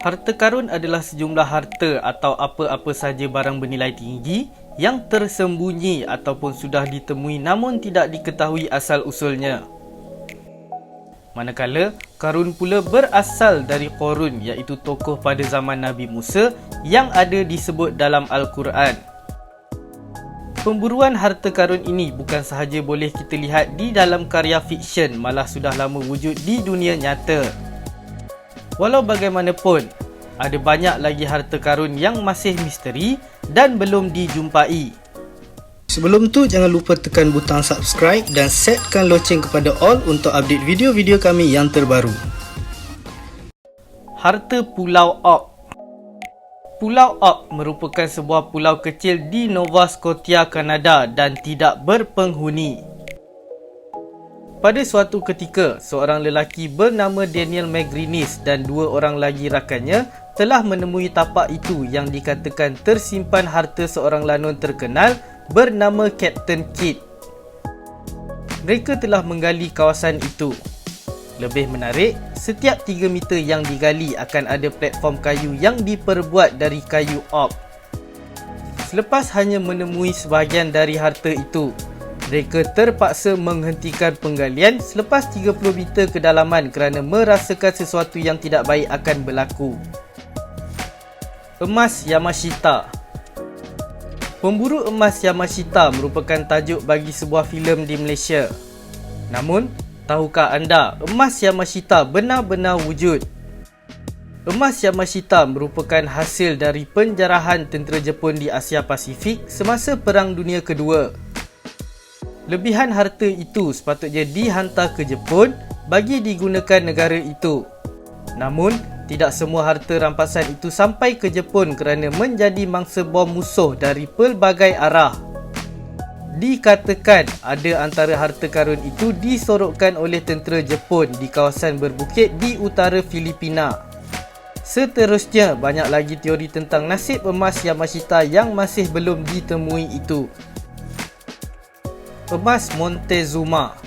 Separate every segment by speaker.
Speaker 1: Harta karun adalah sejumlah harta atau apa-apa sahaja barang bernilai tinggi yang tersembunyi ataupun sudah ditemui namun tidak diketahui asal-usulnya. Manakala, karun pula berasal dari Qorun, iaitu tokoh pada zaman Nabi Musa yang ada disebut dalam Al-Quran. Pemburuan harta karun ini bukan sahaja boleh kita lihat di dalam karya fiksyen, malah sudah lama wujud di dunia nyata. Walau bagaimanapun, ada banyak lagi harta karun yang masih misteri dan belum dijumpai.
Speaker 2: Sebelum tu, jangan lupa tekan butang subscribe dan setkan loceng kepada all untuk update video-video kami yang terbaru.
Speaker 1: Harta Pulau Ock. Pulau Ock merupakan sebuah pulau kecil di Nova Scotia, Kanada dan tidak berpenghuni. Pada suatu ketika, seorang lelaki bernama Daniel McGrinis dan dua orang lagi rakannya telah menemui tapak itu yang dikatakan tersimpan harta seorang lanun terkenal bernama Captain Kidd. Mereka telah menggali kawasan itu. Lebih menarik, setiap 3 meter yang digali akan ada platform kayu yang diperbuat dari kayu oak. Selepas hanya menemui sebahagian dari harta itu, mereka terpaksa menghentikan penggalian selepas 30 meter kedalaman kerana merasakan sesuatu yang tidak baik akan berlaku. Emas Yamashita. Pemburu emas Yamashita merupakan tajuk bagi sebuah filem di Malaysia. Namun, tahukah anda emas Yamashita benar-benar wujud? Emas Yamashita merupakan hasil dari penjarahan tentera Jepun di Asia Pasifik semasa Perang Dunia Kedua. Lebihan harta itu sepatutnya dihantar ke Jepun bagi digunakan negara itu. Namun, tidak semua harta rampasan itu sampai ke Jepun kerana menjadi mangsa bom musuh dari pelbagai arah. Dikatakan ada antara harta karun itu disorokkan oleh tentera Jepun di kawasan berbukit di utara Filipina. Seterusnya, banyak lagi teori tentang nasib emas Yamashita yang masih belum ditemui itu. Emas Montezuma.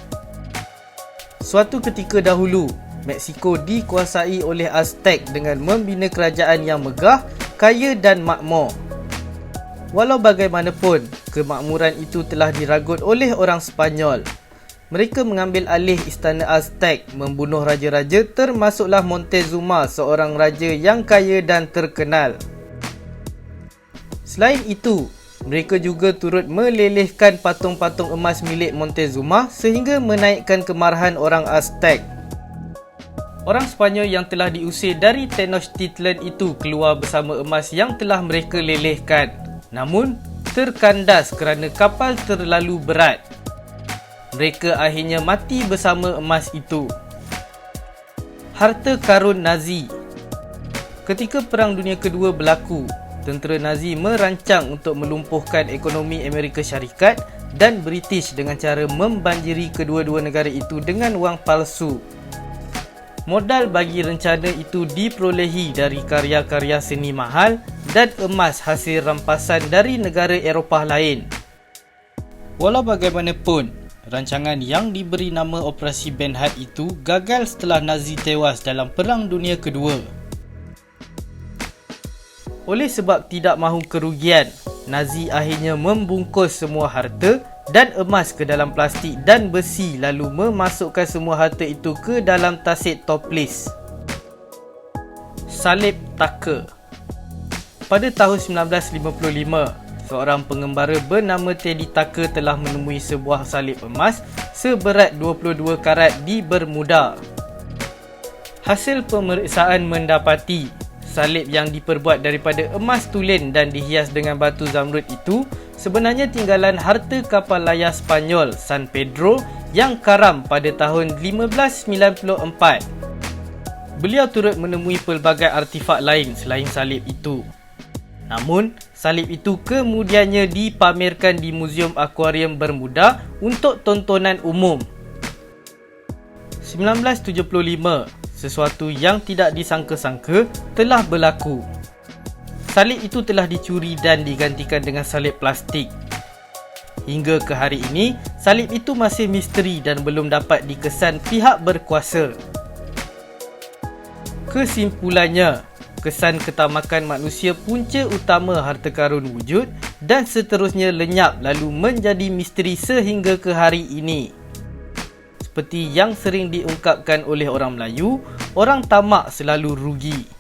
Speaker 1: Suatu ketika dahulu, Meksiko dikuasai oleh Aztec dengan membina kerajaan yang megah, kaya dan makmur. Walau bagaimanapun, kemakmuran itu telah diragut oleh orang Sepanyol. Mereka mengambil alih istana Aztec, membunuh raja-raja termasuklah Montezuma, seorang raja yang kaya dan terkenal. Selain itu, mereka juga turut melelehkan patung-patung emas milik Montezuma sehingga menaikkan kemarahan orang Aztec. Orang Sepanyol yang telah diusir dari Tenochtitlan itu keluar bersama emas yang telah mereka lelehkan. Namun, terkandas kerana kapal terlalu berat. Mereka akhirnya mati bersama emas itu. Harta karun Nazi. Ketika Perang Dunia Kedua berlaku, tentera Nazi merancang untuk melumpuhkan ekonomi Amerika Syarikat dan British dengan cara membanjiri kedua-dua negara itu dengan wang palsu. Modal bagi rencana itu diperolehi dari karya-karya seni mahal dan emas hasil rampasan dari negara Eropah lain. Walau bagaimanapun, rancangan yang diberi nama Operasi Ben Hart itu gagal setelah Nazi tewas dalam Perang Dunia Kedua. Oleh sebab tidak mahu kerugian, Nazi akhirnya membungkus semua harta dan emas ke dalam plastik dan besi lalu memasukkan semua harta itu ke dalam tasik toplis. Salib Tucker. Pada tahun 1955, seorang pengembara bernama Teddy Tucker telah menemui sebuah salib emas seberat 22 karat di Bermuda. Hasil pemeriksaan mendapati salib yang diperbuat daripada emas tulen dan dihias dengan batu zamrud itu sebenarnya tinggalan harta kapal layar Spanyol San Pedro yang karam pada tahun 1594. Beliau turut menemui pelbagai artifak lain selain salib itu. Namun, salib itu kemudiannya dipamerkan di Muzium Akuarium Bermuda untuk tontonan umum. 1975, sesuatu yang tidak disangka-sangka telah berlaku. Salib itu telah dicuri dan digantikan dengan salib plastik. Hingga ke hari ini, salib itu masih misteri dan belum dapat dikesan pihak berkuasa. Kesimpulannya, kesan ketamakan manusia punca utama harta karun wujud dan seterusnya lenyap lalu menjadi misteri sehingga ke hari ini. Seperti yang sering diungkapkan oleh orang Melayu, orang tamak selalu rugi.